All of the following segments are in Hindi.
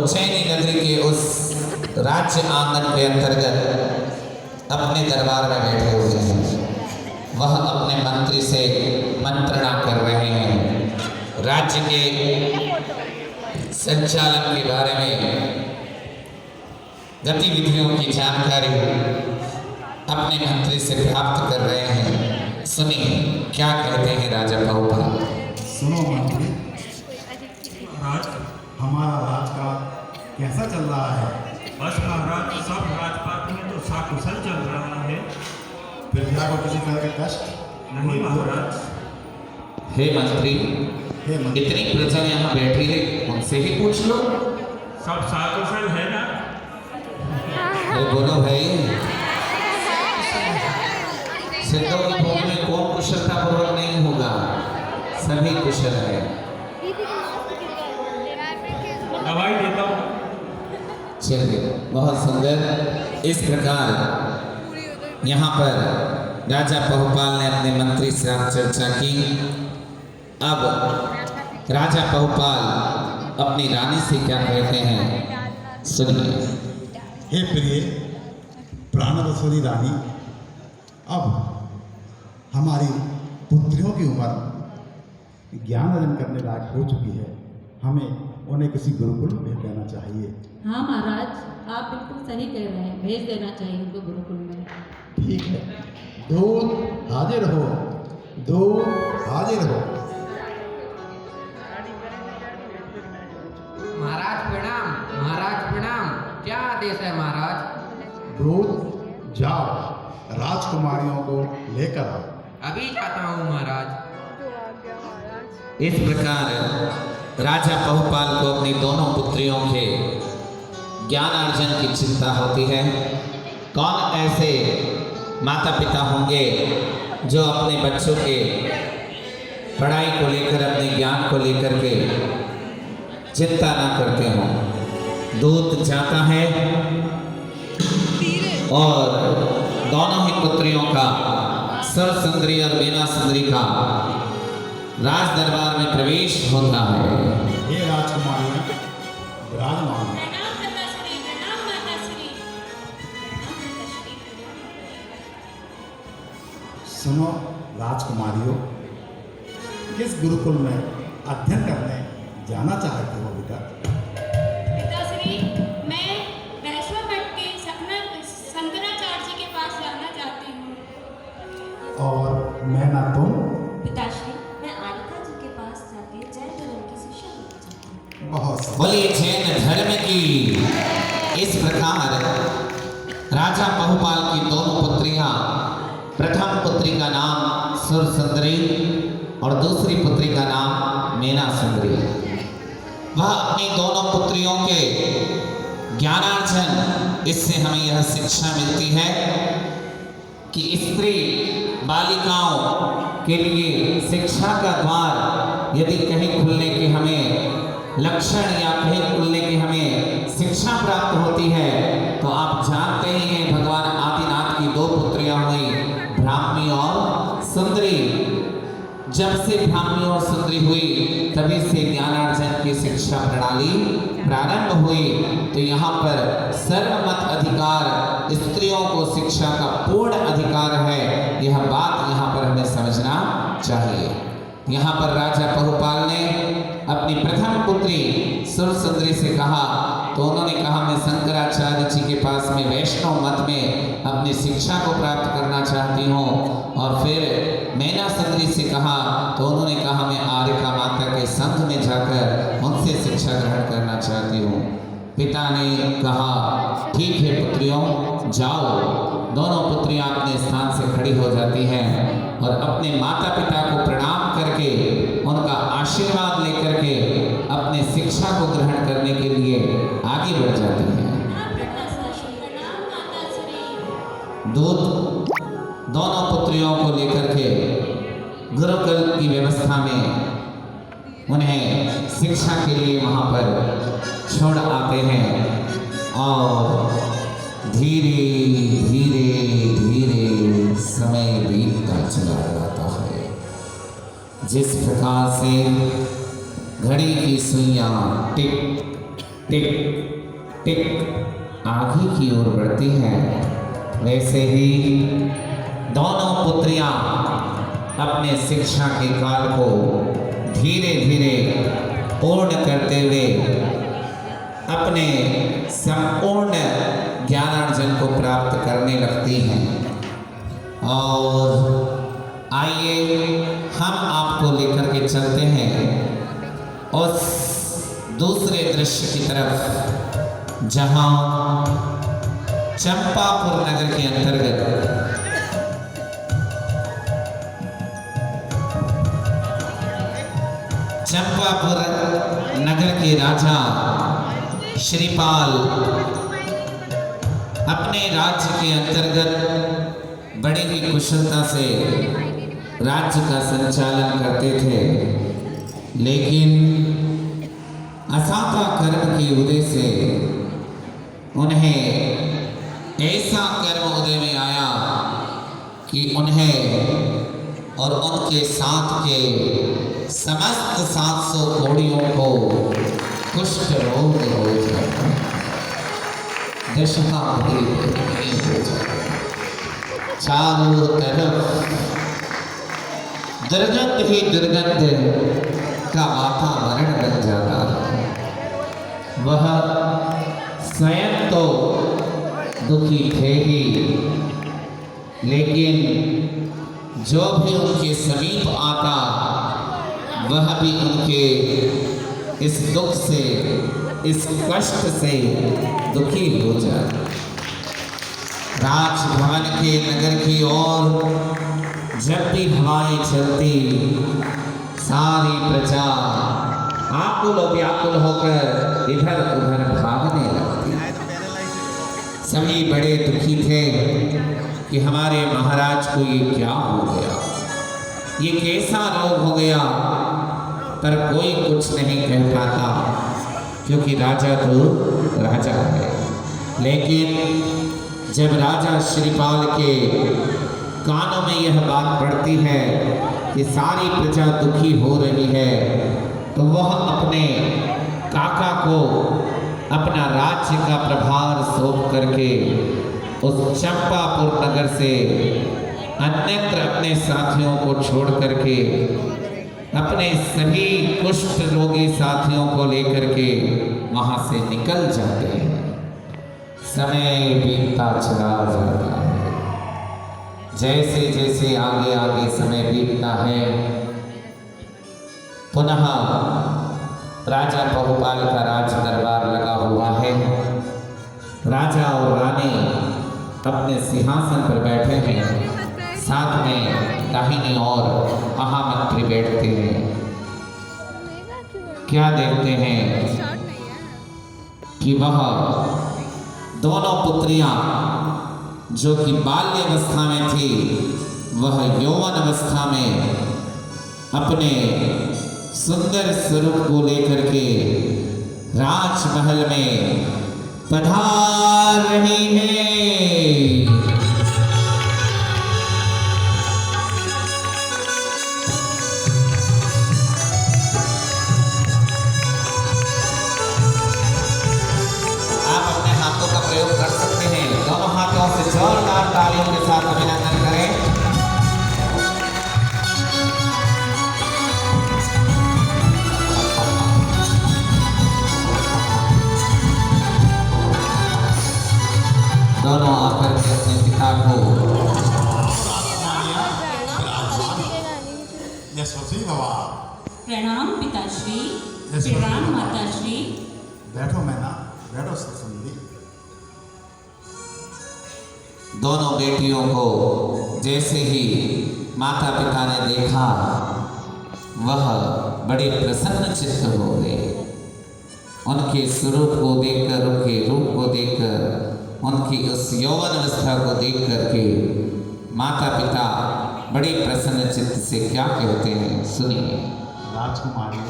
उज्जैनी नगरी के उस राज्य आंगन के अंतर्गत अपने दरबार में बैठे हुए हैं। वह अपने मंत्री से मंत्रणा कर रहे हैं। राज्य के संचालन के बारे में गतिविधियों की जानकारी अपने मंत्री से प्राप्त कर रहे हैं। सुनिए क्या कहते हैं राजा बहुपाल। सुनो मंत्री, हमारा राजकाज कैसा चल रहा है? बस महाराज, सब राजपाट में तो सकुशल चल रहा है। प्रजा को किसी तरह का कष्ट नहीं महाराज। हे मंत्री, इतनी प्रजा यहाँ बैठी है, उनसे ही पूछ लो। सब सकुशल है ना? अरे बोलो भाई, सिद्धों की भूमि में कौन कुशलता पूर्वक नहीं होगा, सभी कुशल है। दवाई देता हूँ। चलिए, बहुत सुंदर। इस प्रकार यहाँ पर राजा बहुपाल ने अपने मंत्री से चर्चा की। अब राजा बहुपाल अपनी रानी से क्या कहते हैं, सुनिए। हे प्रिय प्राणवसूरी रानी, अब हमारी पुत्रियों की उम्र ज्ञान अर्जन करने लायक हो चुकी है। हमें उन्हें किसी गुरुकुल में भेज देना चाहिए। हाँ महाराज, आप बिल्कुल सही कह रहे हैं, भेज देना चाहिए उनको गुरुकुल में। ठीक है, दूध हाजिर हो, दूध हाजिर हो। महाराज प्रणाम, महाराज प्रणाम। क्या आदेश है महाराज? दूध जाओ, राजकुमारियों को लेकर आओ। अभी जाता हूँ महाराज। इस प्रकार राजा बहुपाल को अपनी दोनों पुत्रियों के ज्ञानार्जन की चिंता होती है। कौन ऐसे माता पिता होंगे जो अपने बच्चों के पढ़ाई को लेकर, अपने ज्ञान को लेकर के चिंता ना करते हों। दूध जाता है और दोनों ही पुत्रियों का, सरसुंदरी और मीना सुंदरी का राज दरबार में प्रवेश होता है। हे राजकुमारी, विराजमान। सुनो राजकुमारियों, किस गुरुकुल में अध्ययन करने जाना चाहते हो बेटा? पिताश्री, मैं वैष्णव मठ के शंकराचार्य जी के पास जाना चाहती हूँ। और मैं ना तुम? पिताश्री, मैं आरिका जी के पास जाके जैन धर्म की शिक्षा लेना चाहती हूँ। बहुत सही। बोलिए जैन धर्म की। इस प्रकार राजा बहुपाल की दोनों पुत्रियां, प्रथम पुत्री का नाम सुरसुंदरी और दूसरी पुत्री का नाम मीना सुंदरी। वह अपनी दोनों पुत्रियों के ज्ञानार्जन, इससे हमें यह शिक्षा मिलती है कि स्त्री बालिकाओं के लिए शिक्षा का द्वार यदि कहीं खुलने के हमें लक्षण या कहीं खुलने की हमें शिक्षा प्राप्त होती है, तो आप जानते ही हैं भगवान आदिनाथ की दो पुत्रियां हुई, ब्राह्मी और सुंदरी। जब से ब्राह्मी और सुंदरी हुई, तभी से ज्ञानार्जन की शिक्षा प्रणाली प्रारंभ हुई। तो यहाँ पर सर्वमत अधिकार, स्त्रियों को शिक्षा का पूर्ण अधिकार है, यह बात यहाँ पर हमें समझना चाहिए। यहाँ पर राजा बहुपाल ने अपनी प्रथम पुत्री सुरसुंदरी से कहा, तो उन्होंने कहा मैं शंकराचार्य जी के पास में वैष्णव मत में अपनी शिक्षा को प्राप्त करना चाहती हूँ। और फिर मीना सुंदरी से कहा, तो उन्होंने कहा मैं आरिका माता के संघ में जाकर उनसे शिक्षा ग्रहण करना चाहती हूँ। पिता ने कहा ठीक है पुत्रियों, जाओ। दोनों पुत्रियां अपने स्थान से खड़ी हो जाती हैं और अपने माता पिता को प्रणाम करके, उनका आशीर्वाद लेकर के अपने शिक्षा को ग्रहण करने के लिए आगे बढ़ जाती हैं। दूत दोनों पुत्रियों को लेकर के गुरुकुल की व्यवस्था में उन्हें शिक्षा के लिए वहाँ पर छोड़ आते हैं और धीरे धीरे धीरे समय बीतता चला जाता है। जिस प्रकार से घड़ी की सुइयां टिक टिक टिक आगे की ओर बढ़ती है, वैसे ही दोनों पुत्रियां अपने शिक्षा के काल को धीरे धीरे पूर्ण करते हुए अपने संपूर्ण ज्ञानार्जन को प्राप्त करने लगती हैं। और आइए हम आपको लेकर के चलते हैं उस दूसरे दृश्य की तरफ, जहां चंपापुर नगर के अंतर्गत चंपापुर नगर के राजा श्रीपाल अपने राज्य के अंतर्गत बड़ी ही कुशलता से राज्य का संचालन करते थे, लेकिन असाता कर्म के उदय से उन्हें ऐसा कर्म उदय में आया कि उन्हें और उनके साथ के समस्त 700 घोड़ियों को कुष्ठ रोग हो जाता, दशा हो जाता, चारों तरफ दुर्गंध ही दुर्गंध का वातावरण बन जाता है। वह स्वयं तो दुखी थे ही, लेकिन जो भी उनके समीप आता वह भी उनके इस दुख से, इस कष्ट से दुखी हो जाता। राजभवन के नगर की ओर जब भी हवाएं चलती, सारी प्रजा आकुल और व्याकुल होकर इधर उधर भागने लगती। सभी बड़े दुखी थे कि हमारे महाराज को ये क्या हो गया, ये कैसा रोग हो गया, पर कोई कुछ नहीं कह पाता, क्योंकि राजा तो राजा है। लेकिन जब राजा श्रीपाल के कानों में यह बात पड़ती है कि सारी प्रजा दुखी हो रही है, तो वह अपने काका को अपना राज्य का प्रभार सौंप करके उस चंपापुर नगर से अन्यत्र अपने साथियों को छोड़ करके अपने सभी कुष्ठ रोगी साथियों को लेकर के वहां से निकल जाते हैं। समय बीतता चला जाता है। जैसे जैसे आगे आगे समय बीतता है, पुनः राजा बहुपाल का राज दरबार लगा हुआ है। राजा और रानी अपने सिंहासन पर बैठे हैं, साथ में दाहिनी ओर महामंत्री बैठते हैं। क्या देखते हैं कि वह दोनों पुत्रियां जो कि बाल्यावस्था में थी, वह यौवन अवस्था में अपने सुंदर स्वरूप को लेकर के राजमहल में पधार रही है। प्रयोग कर सकते हैं। दोनों हाथों से जोरदार तालियों के साथ अभिनंदन करें। दोनों आकर के अपने पिता को यशस्वी बाबा। प्रणाम पिताश्री। प्रणाम माताश्री। बैठो मैना, बैठो ससुंदरी। दोनों बेटियों को जैसे ही माता पिता ने देखा, वह बड़े प्रसन्न चित्त हो गए। उनके स्वरूप को देखकर, उनके रूप को देखकर, उनकी उस यौवन अवस्था को देख करके माता पिता बड़े प्रसन्न चित्त से क्या कहते हैं, सुनिए। राजकुमारी,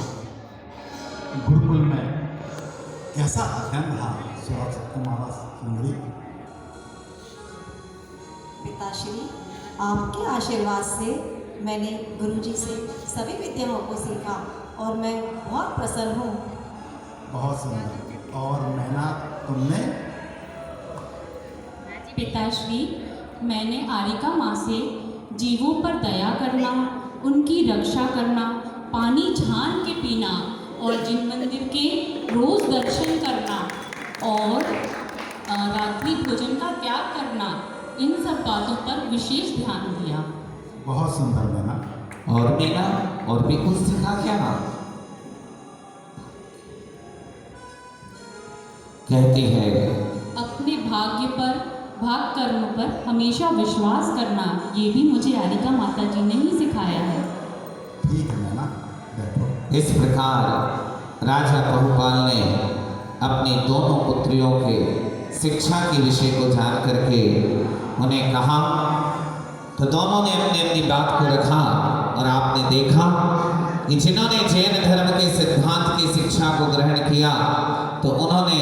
गुरुकुल में कैसा अध्ययन रहा तुम्हारा सुंदरी? पिताश्री, आपके आशीर्वाद से मैंने गुरुजी से सभी विद्याओं को सीखा और मैं बहुत प्रसन्न हूँ। बहुत सुंदर। और मैना तुमने? पिताश्री, मैंने आरिका माँ से जीवों पर दया करना, उनकी रक्षा करना, पानी छान के पीना और जिन मंदिर के रोज दर्शन करना और रात्रि भोजन का त्याग करना, इन सब बातों पर विशेष ध्यान दिया। बहुत सुंदर मैना। और मीना, और भी कुछ सिखा क्या? कहती है अपने भाग्य पर, भाग कर्म पर हमेशा विश्वास करना, ये भी मुझे आरिका माता जी ने ही सिखाया है। ठीक है मैना, बैठो। इस प्रकार राजा बहुपाल ने अपनी दोनों पुत्रियों के शिक्षा के विषय को जान करके उन्हें कहा, तो दोनों ने अपनी अपनी बात को रखा। और आपने देखा कि जिन्होंने जैन धर्म के सिद्धांत की शिक्षा को ग्रहण किया, तो उन्होंने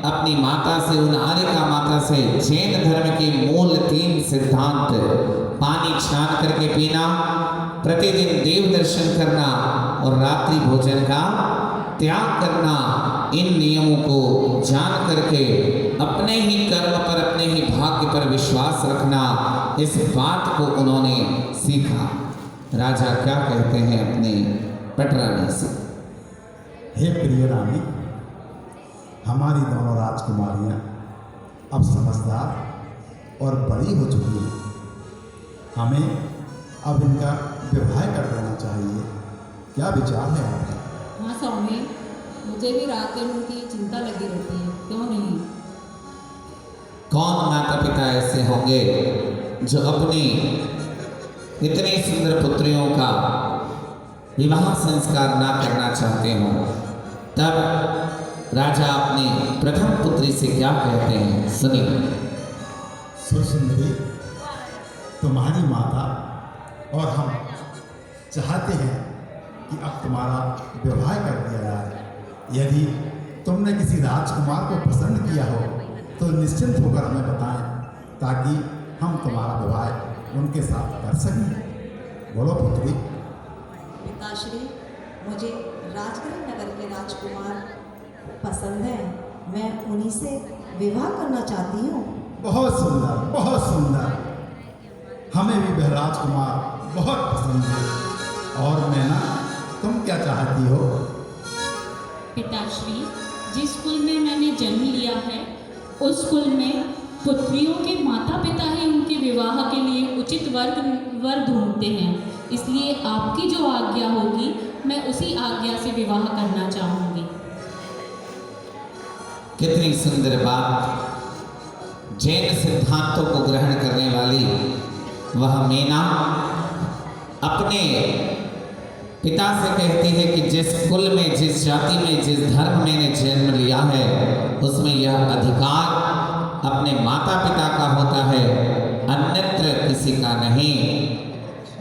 अपनी माता से, उन आरिका माता से जैन धर्म के मूल 3 सिद्धांत, पानी छान करके पीना, प्रतिदिन देव दर्शन करना और रात्रि भोजन का त्याग करना, इन नियमों को जान करके अपने ही कर्म पर, अपने ही भाग्य पर विश्वास रखना, इस बात को उन्होंने सीखा। राजा क्या कहते हैं अपने पटरानी से? हे प्रिय रानी, हमारी दोनों राजकुमारियाँ अब समझदार और बड़ी हो चुकी हैं। हमें अब इनका विवाह कर देना चाहिए। क्या विचार है आपका? हाँ स्वामी, मुझे भी रात दिन उनकी चिंता लगी रहती है, क्यों नहीं? कौन माता पिता ऐसे होंगे जो अपनी इतनी सुंदर पुत्रियों का विवाह संस्कार ना करना चाहते हों? तब राजा अपनी प्रथम पुत्री से क्या कहते हैं, सुनिए। सुंदरी, तुम्हारी माता और हम चाहते हैं कि अब तुम्हारा विवाह कर दिया जाए। यदि तुमने किसी राजकुमार को पसंद किया हो तो निश्चिंत होकर हमें बताएं, ताकि हम तुम्हारा विवाह उनके साथ कर सकें। बोलो पुत्री। पिताश्री, मुझे राजगृह नगर के राजकुमार पसंद है। मैं उन्हीं से विवाह करना चाहती हूँ। बहुत सुंदर, बहुत सुंदर। हमें भी वह राजकुमार बहुत पसंद है। और मैना, तुम क्या चाहती हो? पिताश्री, जिस कुल में मैंने जन्म लिया है, उस कुल में पुत्रियों के माता पिता ही उनके विवाह के लिए उचित वर ढूंढते हैं। इसलिए आपकी जो आज्ञा होगी, मैं उसी आज्ञा से विवाह करना चाहूँगी। कितनी सुंदर बात। जैन सिद्धांतों को ग्रहण करने वाली वह मीना अपने पिता से कहती है कि जिस कुल में, जिस जाति में, जिस धर्म मैंने जन्म लिया है, उसमें यह अधिकार अपने माता पिता का होता है, अन्यत्र किसी का नहीं।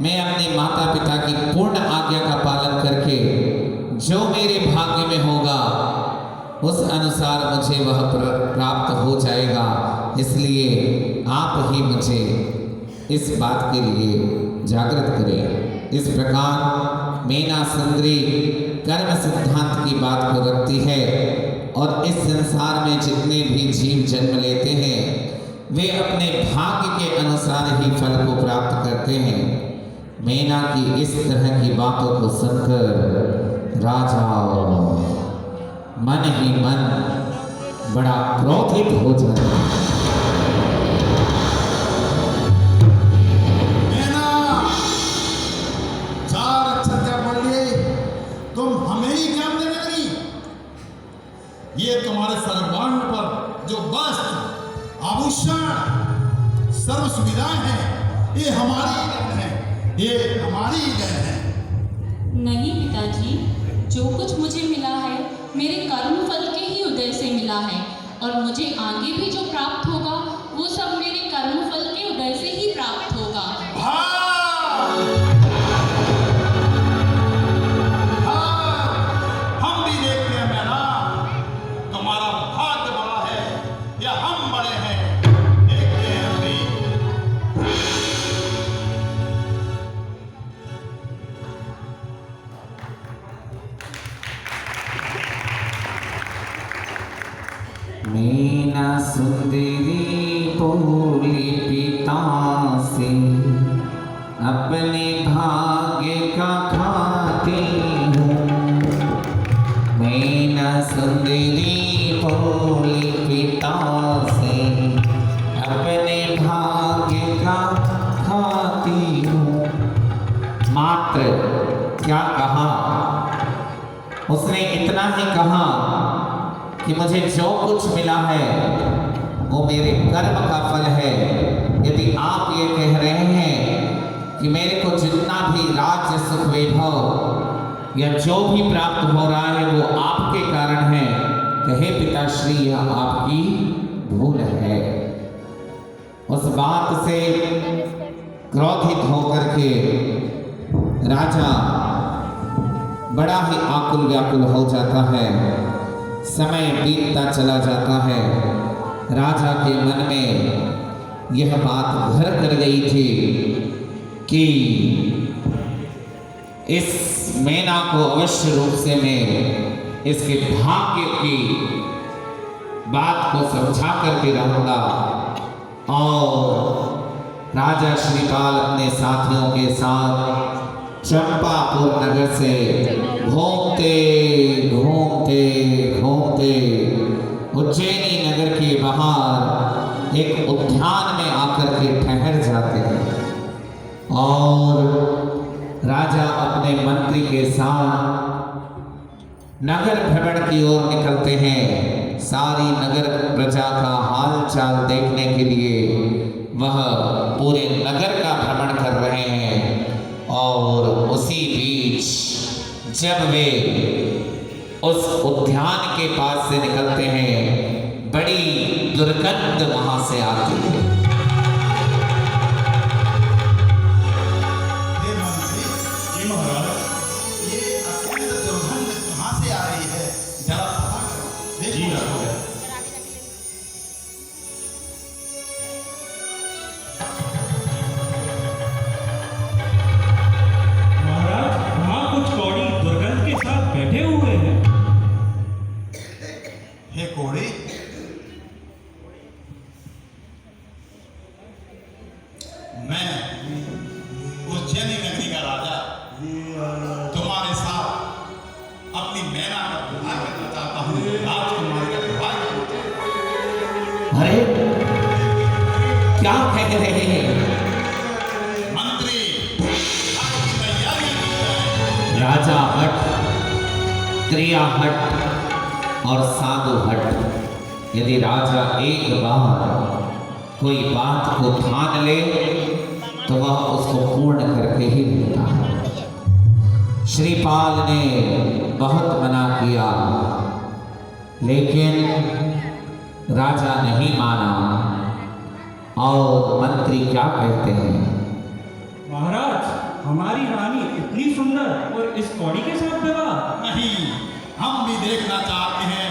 मैं अपने माता पिता की पूर्ण आज्ञा का पालन करके जो मेरे भाग्य में होगा, उस अनुसार मुझे वह प्राप्त हो जाएगा। इसलिए आप ही मुझे इस बात के लिए जागृत करें। इस प्रकार मीना सुंदरी कर्म सिद्धांत की बात को रखती है, और इस संसार में जितने भी जीव जन्म लेते हैं, वे अपने भाग्य के अनुसार ही फल को प्राप्त करते हैं। मीना की इस तरह की बातों को सुनकर राजा मन ही मन बड़ा क्रोधित हो जाता है। ये तुम्हारे सर्वांग पर जो वस्त्र, आभूषण, सर्व सुविधाएं हैं, ये हमारी देन है, ये हमारी देन है। नहीं पिताजी, जो कुछ मुझे मिला है, मेरे कर्म फल के ही उदय से मिला है, और मुझे आगे भी जो प्राप्त होगा, वो सब मेरे कर्म फल के उदय से ही प्राप्त होगा। हम भी देखते हैं मैना, तुम्हारा भाग्य बड़ा है या हम बड़े हैं, देखते हैं हम भी। चाहती हूँ। मात्र क्या कहा, उसने इतना ही कहा कि मुझे जो कुछ मिला है वो मेरे कर्म का फल है। यदि आप ये कह रहे हैं कि मेरे को जितना भी राज्य सुख वैभव या जो भी प्राप्त हो रहा है वो आपके कारण है, तो हे पिताश्री यह आपकी भूल है। उस बात से क्रोधित होकर के राजा बड़ा ही आकुल व्याकुल हो जाता है। समय बीतता चला जाता है। राजा के मन में यह बात घर कर गई थी कि इस मैना को अवश्य रूप से मैं इसके भाग्य की बात को समझा करके रहूंगा। और राजा श्रीपाल अपने साथियों के साथ चंपापुर नगर से घूमते घूमते घूमते उज्जैनी नगर के बाहर एक उद्यान में आकर के ठहर जाते हैं और राजा अपने मंत्री के साथ नगर भ्रमण की ओर निकलते हैं। सारी नगर प्रजा का हाल चाल देखने के लिए वह पूरे नगर का भ्रमण कर रहे हैं। और उसी बीच जब वे उस उद्यान के पास से निकलते हैं, बड़ी दुर्गंध वहां से आती है। हे मंत्री, जी महाराज। ये अत्यंत दुर्गंध कहाँ से आ रही है, जरा पता करो। जी देखो महाराज। महाराज, वहाँ कुछ कौड़ी दुर्गंध के साथ बैठे हुए हैं। हे कोड़ी, मैं उज्जैनी नगरी का राजा तुम्हारे साथ अपनी मैना का विवाह करना चाहता हूँ। राजकुमारी का विवाह करना चाहता अरे क्या कह रहे हैं हूँ। मंत्री, आपकी तैयारी की जाए। राजा हट, क्रिया हट और साधु हट। यदि राजा एक बार कोई बात को ठान ले तो वह उसको पूर्ण करके ही रहता है। श्रीपाल ने बहुत मना किया लेकिन राजा नहीं माना। और मंत्री क्या कहते हैं? महाराज, हमारी रानी इतनी सुंदर और इस कौड़ी के साथ विवाह? नहीं, हम भी देखना चाहते हैं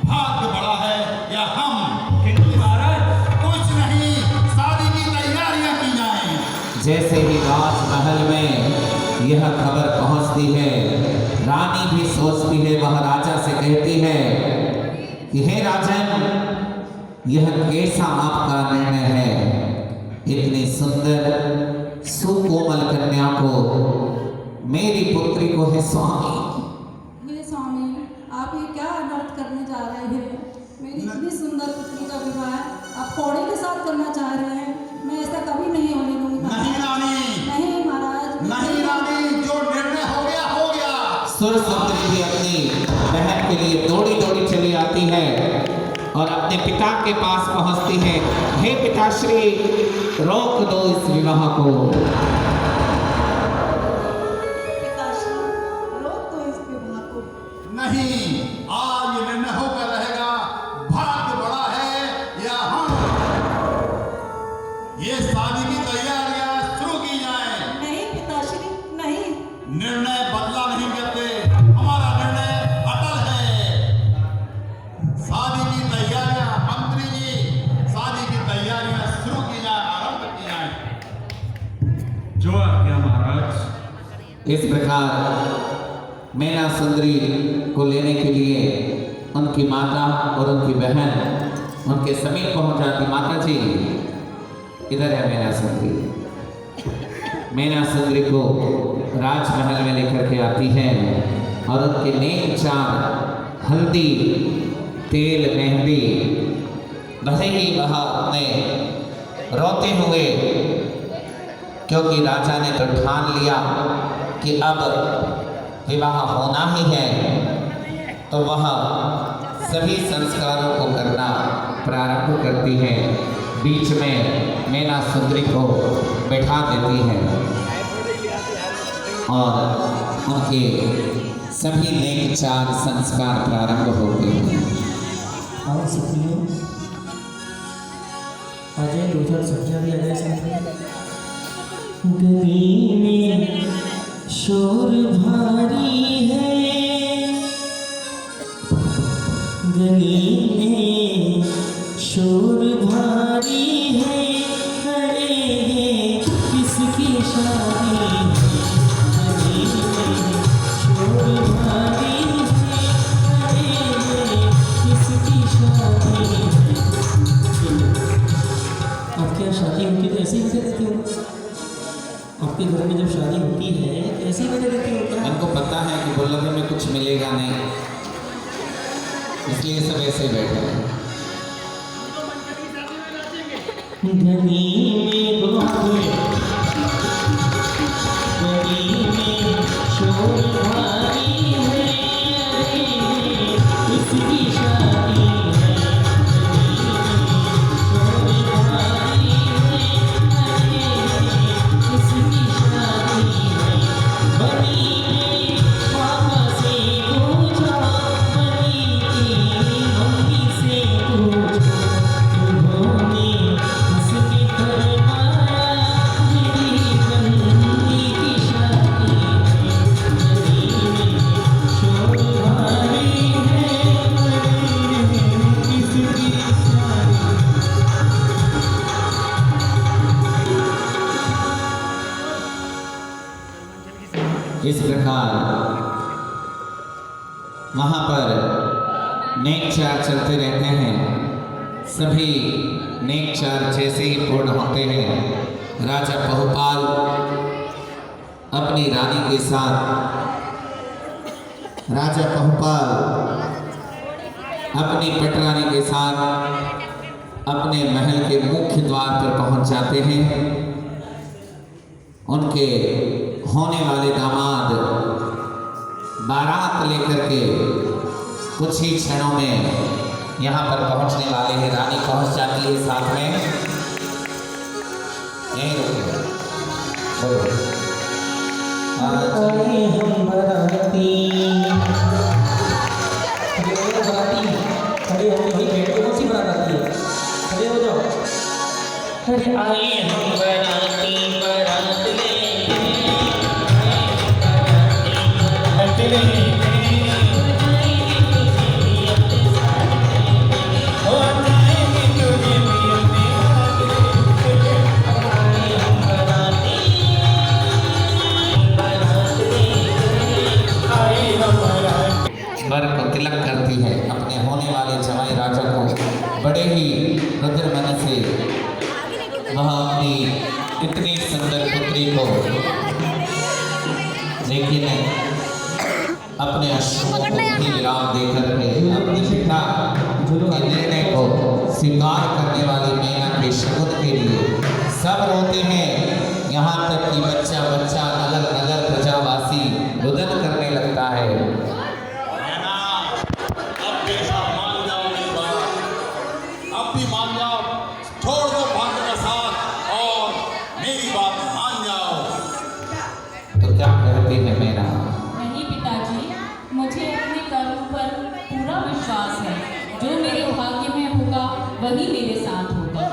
भाग्य बड़ा है या हम। किंतु महाराज, कुछ नहीं, शादी की तैयारियां की जाएं। जैसे ही राजमहल में यह खबर पहुंचती है, रानी भी सोचती है, वह राजा से कहती है कि हे राजन, यह कैसा आपका निर्णय है? इतनी सुंदर सुकोमल कन्या को, मेरी पुत्री को है स्वामी। हे स्वामी, आप ये क्या अनर्थ करने जा रहे हैं? मेरी इतनी सुंदर पुत्री का विवाह आप कौड़े के साथ करना चाह रहे हैं। मैं ऐसा कभी नहीं होने दूंगी। नहीं रानी, नहीं महाराज, नहीं रानी, जो निर्णय हो गया हो गया। सुरसुंदरी भी अपनी बहन के लिए दौड़ी दौड़ी चली आती है और अपने पिता के पास पहुंचती है। हे पिताश्री, रोक दो इस विवाह को। पिताश्री, रोक दो इस विवाह को। नहीं, आज ये निर्णय होकर रहेगा भाग्य बड़ा है या हम। ये शादी की तैयारियां शुरू की जाएं। नहीं पिताश्री, नहीं। निर्णय बदला नहीं करते, हमारा निर्णय अटल है। शादी की तैयारियां, मंत्री जी, शादी की तैयारियां शुरू की जाए, आरंभ की जाए। जो आज्ञा महाराज। इस प्रकार मैना सुंदरी को लेने के लिए उनकी माता और उनकी बहन उनके समीप पहुंच जाती। माता जी, इधर है मैना सुंदरी। मैना सुंदरी को राजमहल में लेकर के आती है और उनके नेक चांद, हल्दी, तेल, मेहंदी, भले ही वह अपने रोते हुए क्योंकि राजा ने तो ठान लिया कि अब विवाह होना ही है, तो वह सभी संस्कारों को करना प्रारंभ करती है। बीच में मैना सुंदरी को बैठा देती है और उनके सभी नेक चार संस्कार प्रारंभ होते हैं। और सखियों, अजय दूसरा सब्जियां भी अजय साथ गली में शोर भारी है, गली में शोर भारी है, अरे किसकी शादी है, गली में शोर भारी है, अरे किसकी शादी है। आपके यहाँ शादी होती है तो ऐसे ही बजे रहती हो? आपके घर में जब शादी होती है तो ऐसे ही बजे रहती हो क्या? इनको पता है कि बुल्लभ में कुछ मिलेगा नहीं, इसलिए सब ऐसे ही बैठे हैं। गली में गली में शोर भारी है, अरे किसकी शादी है, गली में शोर भारी है, अरे किसकी शादी है। बनी ने पापा से पूछा, बनी की मम्मी से पूछा, उन्होंने उसने फरमाया मेरी बन्नी की शादी है, गली में शोर भारी है, अरे किसकी शादी। इस प्रकार वहाँ पर नेक चार चलते रहते हैं। सभी नेक चार जैसे ही पूर्ण होते हैं, राजा बहुपाल अपनी रानी के साथ अपनी पटरानी के साथ अपने महल के मुख्य द्वार पर पहुंच जाते हैं। उनके होने वाले दामाद बारात लेकर के कुछ ही क्षणों में यहाँ पर पहुँचने वाले हैं। रानी पहुँच जाती है साथ में। यहीं रुकिए। आए हम बराती, खड़े हो भाई, बैठ के कौन सी बारात आती है, खड़े हो जाओ। अरे आए हम बराती, बारात वर को तिलक करती है। अपने होने वाले जवाई राजा को बड़े ही रुद्र मन से वह अपनी इतनी सुंदर पुत्री को, लेकिन अपने अश्रुओं को भी विराम देकर के अपने पिता के निर्णय को स्वीकार करने वाली मैना के शगुन के लिए सब रोते हैं। यहाँ तक कि बच्चा बच्चा नगर नगर प्रजावासी रुदन करने लगता है। अब भी मान जाओ, छोड़ दो भाग्य का साथ और मेरी बात मान जाओ। तो क्या कहती है मैना? नहीं पिताजी, मुझे अपने कर्म पर पूरा विश्वास है। जो मेरे भाग्य में होगा वही मेरे साथ होगा।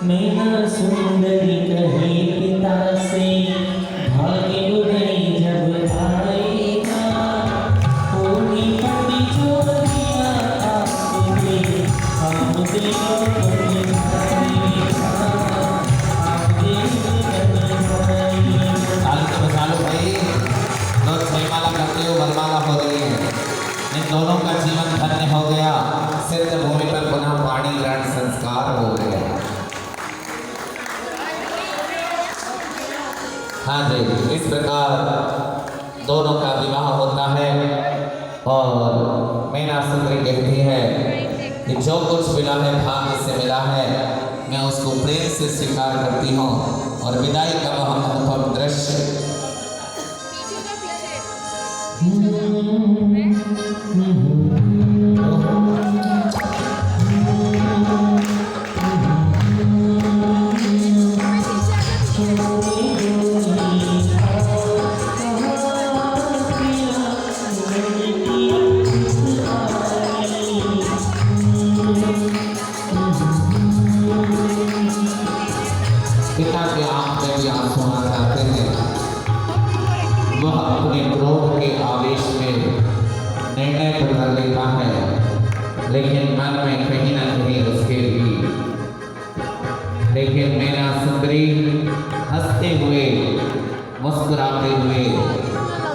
मैना सुंदरी कहे पिता से, भाग्य उदय जब आएगा, होगी पड़ी जो दिया आपने, हम देंगे ताली तो बजा लो भाई। लोग जयमाला करते हो, वरमाला हो रही है। इन दोनों का जीवन धन्य हो गया। सिद्ध भूमि पर पुनः वाणी ग्रहण संस्कार हो गया। हाँ जी, इस प्रकार दोनों का विवाह होता है और मैना सुंदरी कहती है कि जो कुछ मिला है भाग्य से मिला है, मैं उसको प्रेम से स्वीकार करती हूँ। और विदाई का वह अनुपम दृश्य पिता के आंख में भी आंसू आ जाते हैं। वह अपने क्रोध के आवेश में निर्णय तो कर लेता है, लेकिन मन में कहीं ना कहीं उसके भी। लेकिन मेरा सुंदरी हंसते हुए मुस्कुराते हुए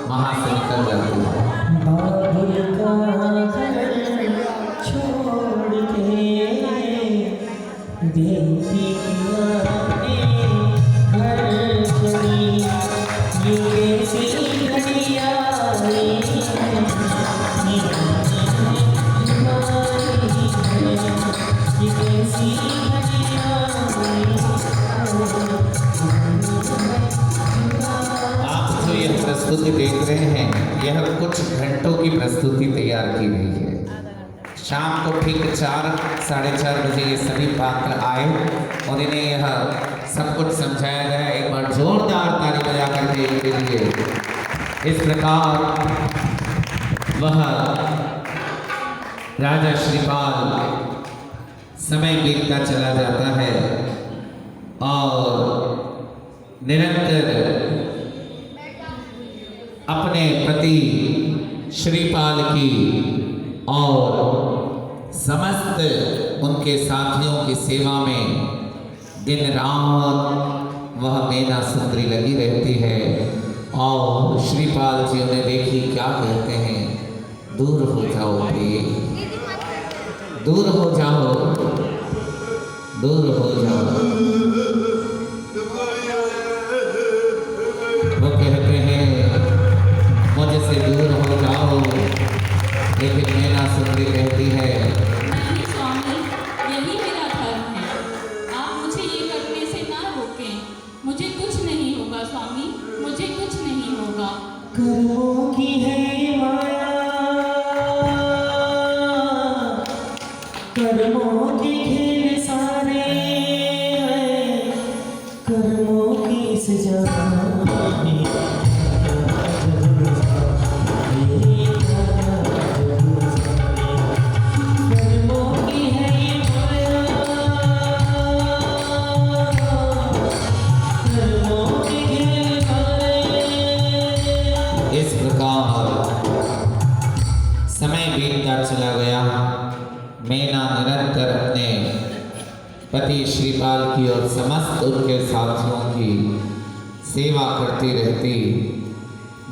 वहां से निकल जाती है। बाबुल का छोड़ के बेटी आप जो यह प्रस्तुति देख रहे हैं, यह कुछ घंटों की प्रस्तुति तैयार की गई है। शाम को ठीक 4-4:30 बजे ये सभी पात्र आए और इन्हें यह सब कुछ समझाया गया। एक बार जोरदार ताली बजा करके इनके लिए। इस प्रकार वह राजा श्रीपाल समय बीतता चला जाता है और निरंतर अपने पति श्रीपाल की और समस्त उनके साथियों की सेवा में दिन रात वह मेना सुंदरी लगी रहती है। और श्रीपाल जी उन्हें देखी क्या कहते हैं, दूर हो जाओ प्रिय, दूर हो जाओ, दूर हो जाओ। वो कहते हैं मुझसे दूर हो जाओ, लेकिन मेरा सुंदरी कहती है नहीं स्वामी, यही मेरा धर्म है। आप मुझे ये करने से ना रोकें। मुझे कुछ नहीं होगा स्वामी, मुझे कुछ नहीं होगा। कर्मों की है ये माया, कर्मों के खेल सारे हैं, कर्मों की सजा समय बीतता चला गया। मेना निरंतर अपने पति श्रीपाल की और समस्त उनके साथियों की सेवा करती रहती,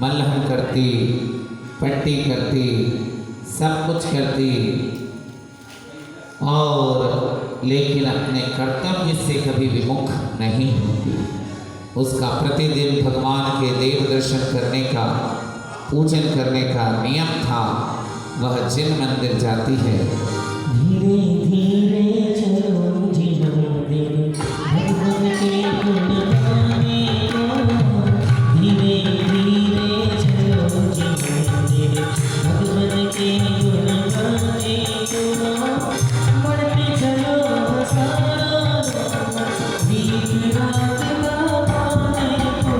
मलहम करती, पट्टी करती, सब कुछ करती, और लेकिन अपने कर्तव्य से कभी विमुख नहीं होती। उसका प्रतिदिन भगवान के देव दर्शन करने का, पूजन करने का नियम था। वह जिन मंदिर जाती है, धीरे धीरे चलो जिन मंदिर भगवान के गुण गाने को, धीरे धीरे चलो जिन मंदिर भगवान के गुण गाने को, बढ़ते चलो बसारो दीप रात का पाने को,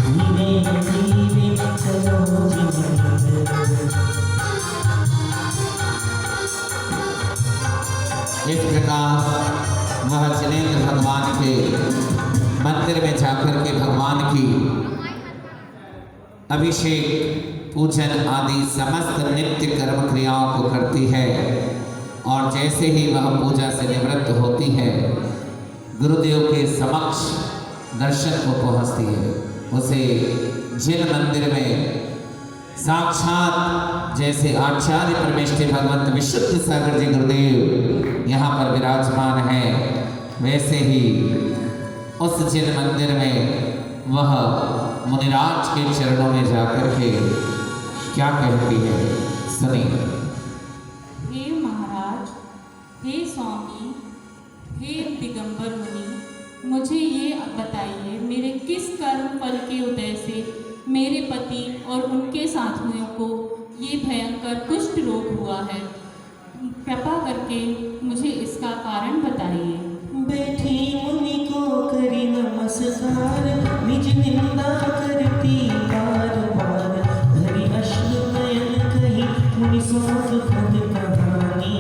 धीरे धीरे चलो जिन मंदिर। इस प्रकार वह जिनेंद्र भगवान के मंदिर में जाकर के भगवान की अभिषेक, पूजन आदि समस्त नित्य कर्म क्रियाओं को करती है। और जैसे ही वह पूजा से निवृत्त होती है, गुरुदेव के समक्ष दर्शन को पहुंचती है। उसे जिन मंदिर में साक्षात जैसे आचार्य परमेष्ठी भगवंत विशुद्ध सागर जी गुरुदेव यहाँ पर विराजमान है, वैसे ही उस जिन मंदिर में वह मुनिराज के चरणों में जाकर के क्या कहती है, सुनिए। हे महाराज, हे स्वामी, हे दिगंबर मुनि, मुझे ये बताइए मेरे किस कर्म फल के उदय से मेरे पति और उनके साथियों को ये भयंकर कुष्ठ रोग हुआ है। कृपा करके मुझे इसका कारण बताइए। बैठी मुनि को करी नमस्कार, निज निंदा करती बार बार। धरि अश्रु नयन कही मुनि सो सुखद कहानी,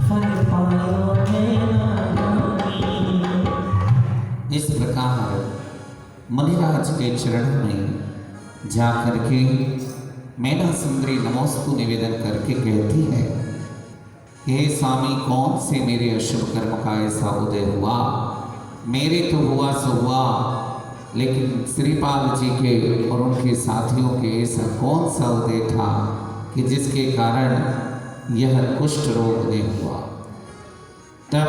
फल पायो मैं नादानी। इस प्रकार मुनिराज के चरण में जा करके मैना सुंदरी नमोस्तु निवेदन करके कहती है, हे स्वामी, कौन से मेरे अशुभ कर्म का ऐसा उदय हुआ? मेरे तो हुआ सो हुआ, लेकिन श्रीपाल जी के और उनके साथियों के ऐसा कौन सा उदय था कि जिसके कारण यह कुष्ठ रोग उदय हुआ? तब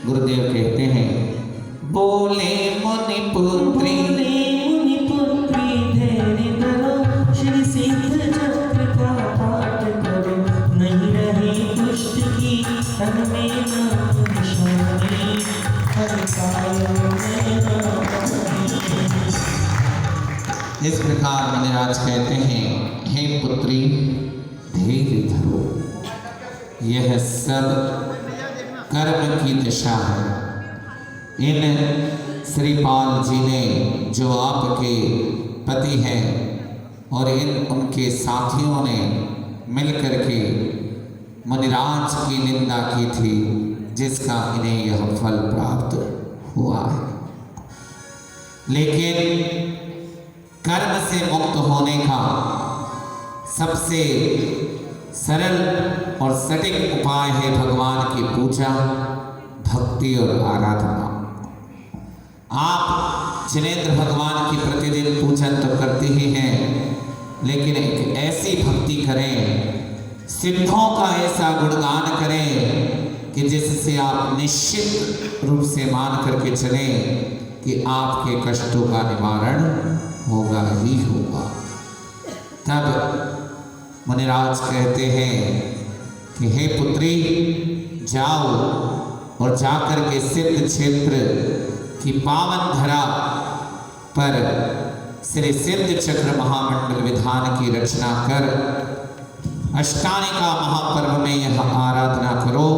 गुरुदेव कहते हैं, बोले मुनि पुत्री धैर्य धरो, श्री सिद्ध चक्र का पाठ करो। नहीं रहे दुष्ट की तन में नाम निशानी, फल पायो मैं नादानी। इस प्रकार मुनिराज कहते हैं, हे पुत्री, धैर्य धरो, यह सब कर्म की दशा है। इन श्रीपाल जी ने, जो आपके पति हैं, और इन उनके साथियों ने मिलकर के मुनिराज की निंदा की थी, जिसका इन्हें यह फल प्राप्त हुआ है। लेकिन कर्म से मुक्त होने का सबसे सरल और सटीक उपाय है भगवान की पूजा, भक्ति और आराधना। आप जिनेंद्र भगवान की प्रतिदिन पूजन तो करते ही हैं, लेकिन एक ऐसी भक्ति करें, सिद्धों का ऐसा गुणगान करें कि जिससे आप निश्चित रूप से मान करके चलें कि आपके कष्टों का निवारण होगा ही होगा। तब मुनिराज कहते हैं कि हे पुत्री, जाओ और जाकर के सिद्ध क्षेत्र की पावन धरा पर श्री सिद्ध चक्र महामंडल विधान की रचना कर अष्टानिका महापर्व में यह आराधना करो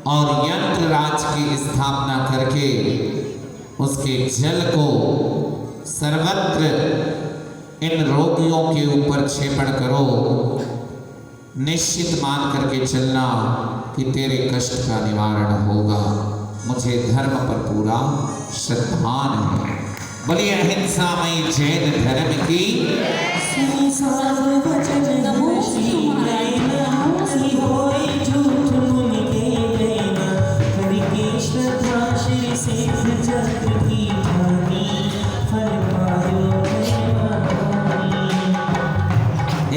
और यंत्र राज की स्थापना करके उसके जल को सर्वत्र इन रोगियों के ऊपर क्षेपण करो। निश्चित मान करके चलना कि तेरे कष्ट का निवारण होगा। मुझे धर्म पर पूरा श्रद्धान है। बोलिए अहिंसामयी जैन धर्म की।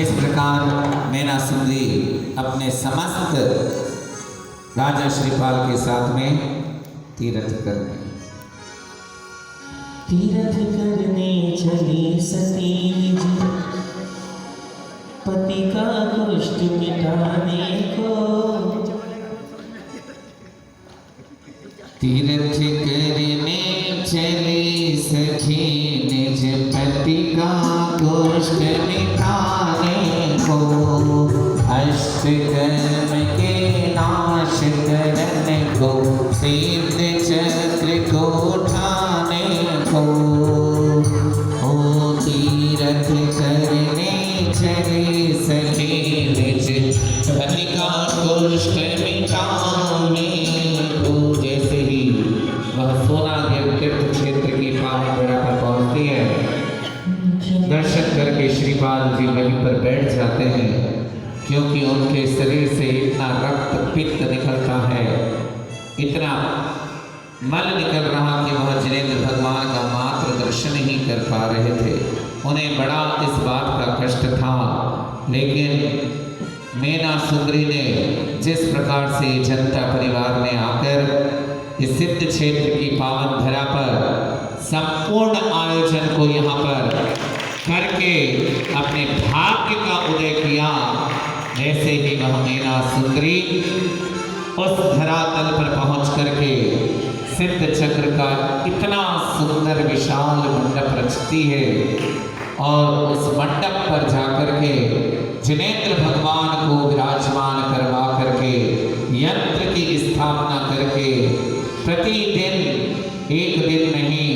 इस प्रकार मैना सुंदरी अपने समस्त राजा श्रीपाल के साथ में तीर्थ करने चली सती निज पति का कुष्ठ मिटाने को। तीर्थ करने चली सखी निज पति का कुष्ठ मिटाने को। अष्ट कर्म के नाश करने को, सिद्ध चक्र को उठाने को। ओ तीर्थ करने चली सखी निज पति का कुष्ठ मिटाने को। जैसे ही वह सोनागिर तीर्थ क्षेत्र की पावन धरा पर पहुंचती है, दर्शन करके श्रीपाल जी वहीं पर बैठ जाते हैं, क्योंकि उनके शरीर से इतना रक्त पित्त निकलता है, इतना मल निकल रहा कि वह जिनेंद्र भगवान का मात्र दर्शन ही कर पा रहे थे। उन्हें बड़ा इस बात का कष्ट था, लेकिन मैना सुंदरी ने जिस प्रकार से जनता परिवार ने आकर इस सिद्ध क्षेत्र की पावन धरा पर संपूर्ण आयोजन को यहाँ पर करके अपने भाग्य का उदय किया, जैसे ही वह मैना सुंदरी उस धरातल पर पहुंच करके सिद्ध चक्र का इतना सुंदर विशाल मंडप रचती है और उस मंडप पर जाकर के जिनेंद्र भगवान को विराजमान करवा करके यंत्र की स्थापना करके प्रतिदिन एक दिन नहीं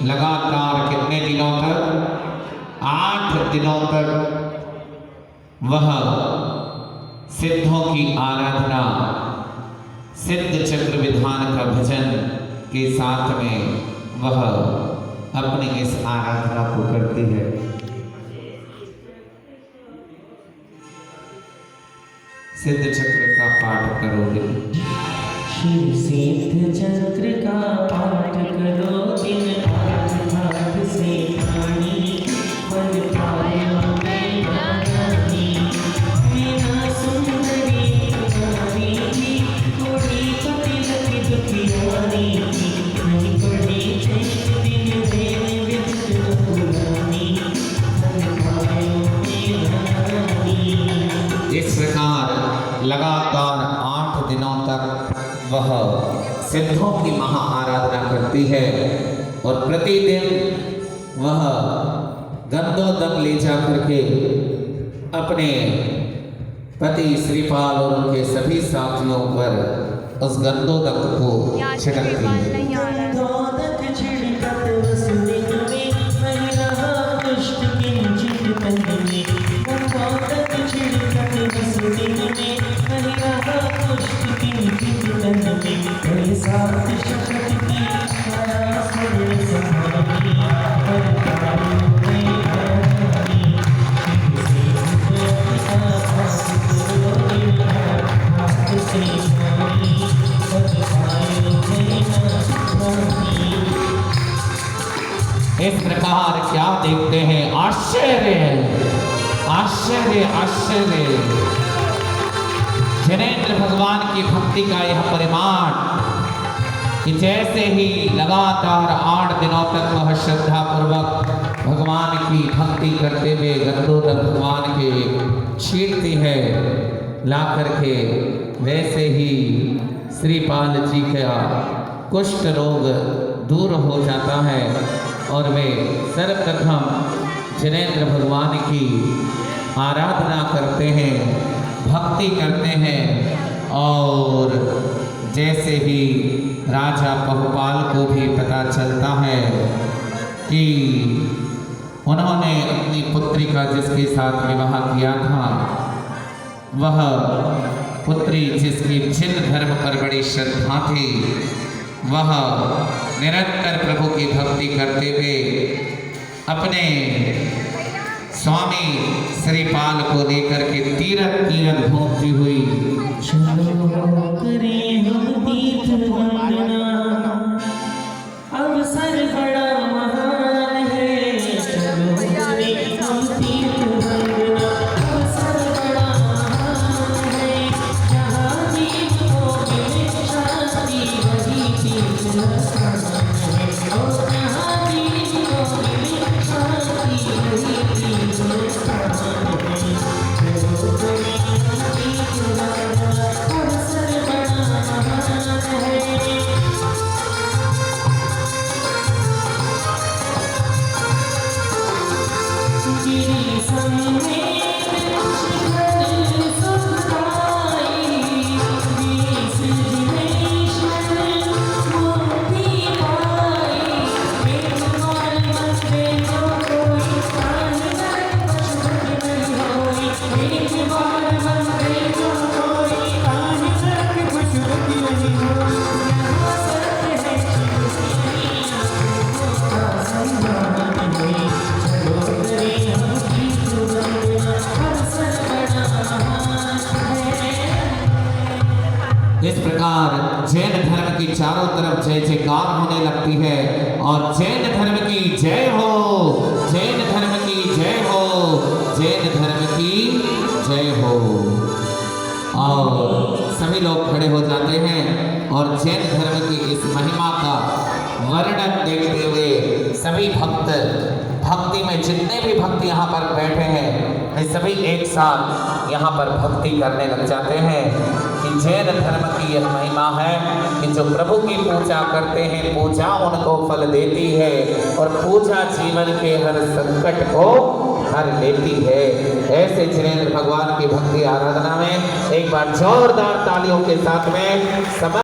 लगातार कितने दिनों तक 8 दिनों तक वह सिद्धों की आराधना सिद्ध चक्र विधान का भजन के साथ में वह अपनी इस आराधना को करती है। सिद्ध चक्र का पाठ करोगे। शिव सिद्ध चक्र का पाठ करो दिन रात भाग से पानी पर पायो में रानी बिना सुंदरी तुम्हारी की थोड़ी पतिल की दुखियारी की नहीं पड़ी चैत दिन देने विच पुरानी पर पायो में रानी। इस प्रकार लगातार 8 दिनों तक वह सिद्धों की महा आराधना करती है और प्रतिदिन वह गंधोदक ले जाकर के अपने पति श्रीपाल और उनके सभी साथियों पर उस गंधोदक को छिड़कती है। गंधोदक छिड़कत वसुदेव में महिला पुष्ट किंचित तन में गंधोदक छिड़कत वसुदेव में महिला पुष्ट किंचित तन में कई सात शक्ति की माया सुर समानी पर तारू में रानी शिव से भाग करो दिन रात से पानी पर पायो में रानी। इस प्रकार क्या देखते हैं? आश्चर्य आश्चर्य आश्चर्य। जिनेंद्र भगवान की भक्ति का यह परिमाण कि जैसे ही लगातार 8 दिनों तक वह श्रद्धा पूर्वक भगवान की भक्ति करते हुए गंधोदक भगवान के छींटती है ला करके, वैसे ही श्रीपाल जी का कुष्ठ रोग दूर हो जाता है और वे सर्वप्रथम जिनेंद्र भगवान की आराधना करते हैं, भक्ति करते हैं और जैसे ही राजा बहुपाल को भी पता चलता है कि उन्होंने अपनी पुत्री का जिसके साथ विवाह किया था, वह पुत्री जिसकी जिन धर्म पर बड़ी श्रद्धा थी, वह निरंतर प्रभु की भक्ति करते हुए अपने स्वामी श्रीपाल को लेकर के तीरथ तीरथ घूमती हुई चलो करें हम तीर्थ वंदना, अवसर बड़ा महान है। चलो करें हम तीर्थ वंदना, अवसर बड़ा महान है। जहाँ जीव को मिले शांति वही तीर्थ स्थान है। और जहाँ जीव को मिले शांति वही तीर्थ स्थान है। चलो करें हम तीर्थ वंदना, अवसर बड़ा महान है। गिरी समेत शिखर सुखाई, बीस दिनेश्वर मुक्ति पाई। एक बार मंदिर जो कोई स्थान नरक नहीं होई। एक बार मंदिर जो कोई स्थान नरक पशुपति नहीं होई। यहाँ सत्य है शिव श्री का सम्मान है। चलो करें हम तीर्थ वंदना, अवसर बड़ा महान है। इस प्रकार जैन धर्म की चारों तरफ जय जयकार होने लगती है और जैन धर्म की जय हो, जैन धर्म की जय हो, जैन धर्म की जय हो। और सभी लोग खड़े हो जाते हैं और जैन धर्म की इस महिमा का वर्णन देखते हुए सभी भक्त भक्ति में जितने भी भक्त यहाँ पर बैठे हैं वे सभी एक साथ यहाँ पर भक्ति करने लग जाते हैं कि जैन धर्म की यह महिमा है कि जो प्रभु की पूजा करते हैं पूजा उनको फल देती है और पूजा जीवन के हर संकट को हर लेती है। ऐसे जिनेंद्र भगवान की भक्ति आराधना में एक बार जोरदार तालियों के साथ में